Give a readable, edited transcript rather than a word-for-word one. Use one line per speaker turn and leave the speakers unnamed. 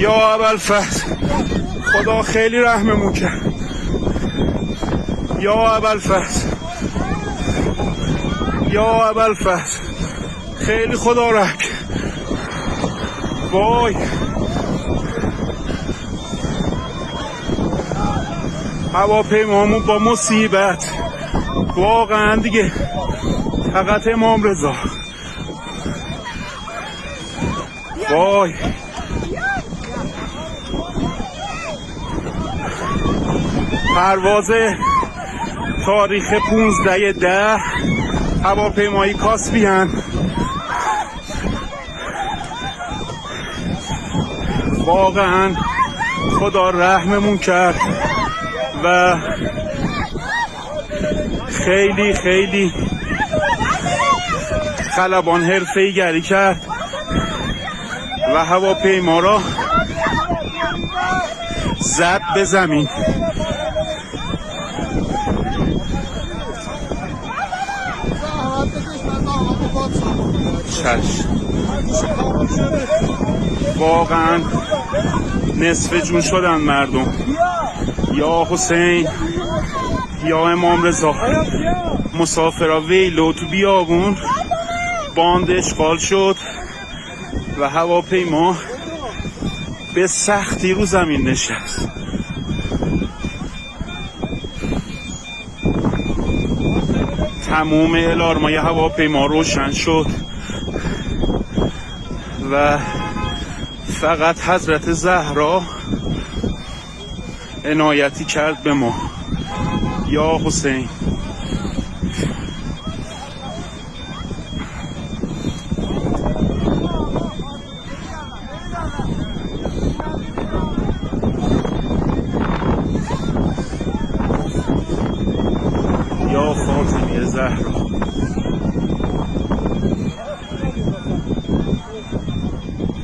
یا ابوالفضل خدا خیلی رحممون کرد. یا ابوالفضل یا ابوالفضل خیلی خدا رحم کرد. وای هواپیمامون با مصیبت واقعا دیگه فقط امام رضا. وای پرواز تاریخ 15/10 هواپیمایی کاسپیان واقعا خدا رحممون کرد و خیلی خیلی خلبان حرفه‌ای گری کرد و هواپیما را زد به زمین. واقعا نصف جون شدن مردم. یا حسین یا امام رضا. مسافرها ویلو تو بیابون باند اشغال شد و هواپیما به سختی رو زمین نشست. تمام الارمای هواپیما روشن شد و فقط حضرت زهرا عنایتی کرد به ما. یا حسین یا فاطمه زهرا.